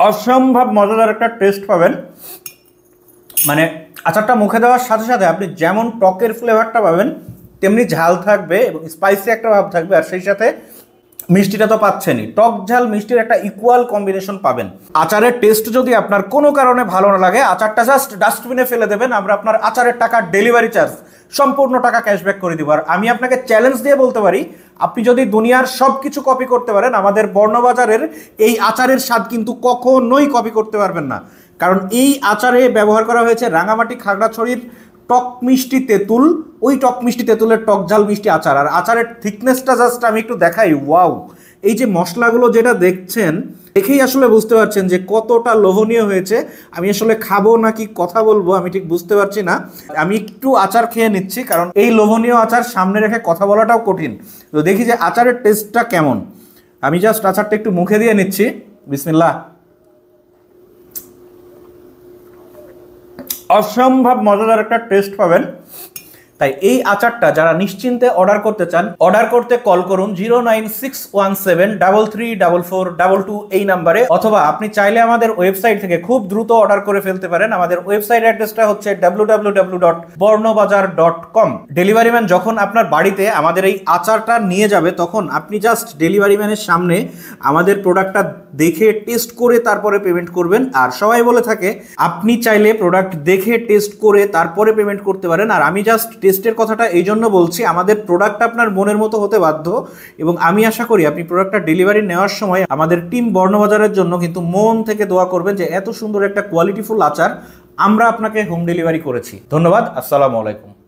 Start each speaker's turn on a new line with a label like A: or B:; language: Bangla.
A: অসম্ভব মজাদার একটা টেস্ট পাবেন। মানে আচারটা মুখে দেওয়ার সাথে সাথে আপনি যেমন টকের ফ্লেভারটা পাবেন তেমনি ঝাল থাকবে এবং স্পাইসি একটা ভাব থাকবে, আর সেই সাথে মিষ্টিটা তো পাচ্ছেনই, টক ঝাল মিষ্টির একটা ইকুয়াল কম্বিনেশন পাবেন। আচারের টেস্ট যদি আপনার কোনো কারণে ভালো না লাগে, আচারটা জাস্ট ডাস্টবিনে ফেলে দেবেন, আমরা আপনার আচারের টাকা ডেলিভারি চার্জ সম্পূর্ণ টাকা ক্যাশব্যাক করে দিব। আর আমি আপনাকে চ্যালেঞ্জ দিয়ে বলতে পারি, আপনি যদি দুনিয়ার সব কিছু কপি করতে পারেন, আমাদের বর্ণবাজারের এই আচারের স্বাদ কিন্তু কখনোই কপি করতে পারবেন না। কারণ এই আচারে ব্যবহার করা হয়েছে রাঙামাটি খাগড়াছড়ির টক মিষ্টি তেঁতুল, ওই টক মিষ্টি তেঁতুলের টক ঝাল মিষ্টি আচার। আর আচারের থিকনেসটা জাস্ট আমি একটু দেখাই, ওয়াও! এই যে মশলাগুলো যেটা দেখছেন, দেখেই আসলে বুঝতে পারছেন যে কতটা লোভনীয় হয়েছে। আমি আসলে খাবো নাকি কথা বলবো আমি ঠিক বুঝতে পারছি না। আমি একটু আচার খেয়ে নিচ্ছি, কারণ এই লোভনীয় আচার সামনে রেখে কথা বলাটাও কঠিন। তো দেখি যে আচারের টেস্টটা কেমন। আমি জাস্ট আচারটা একটু মুখে দিয়ে নিচ্ছি। বিসমিল্লাহ। অসম্ভব মজাদার একটা টেস্ট পাবেন। তাই এই আচারটা যারা নিশ্চিন্তে অর্ডার করতে চান, অর্ডার করতে কল করুন 09617334422 এই নাম্বারে, অথবা আপনি চাইলে আমাদের ওয়েবসাইট থেকে খুব দ্রুত অর্ডার করে ফেলতে পারেন। আমাদের ওয়েবসাইট অ্যাড্রেসটা হচ্ছে www.bornobazar.com। ডেলিভারি ম্যান যখন আপনার বাড়িতে আমাদের এই আচারটা নিয়ে যাবে, তখন আপনি জাস্ট ডেলিভারি ম্যানের সামনে আমাদের প্রোডাক্টটা দেখে টেস্ট করে তারপরে পেমেন্ট করবেন। আর সবাই বলে থাকে আপনি চাইলে প্রোডাক্ট দেখে টেস্ট করে তারপরে পেমেন্ট করতে পারেন। আর আমি জাস্ট টেস্টের কথাটা এই জন্য বলছি, আমাদের প্রোডাক্ট আপনার মনের মতো হতে বাধ্য, এবং আমি আশা করি আপনি প্রোডাক্টটা ডেলিভারি নেওয়ার সময় আমাদের টিম বর্ণবাজারের জন্য কিন্তু মন থেকে দোয়া করবেন যে এত সুন্দর একটা কোয়ালিটিফুল আচার আমরা আপনাকে হোম ডেলিভারি করেছি। ধন্যবাদ। আসসালামু আলাইকুম।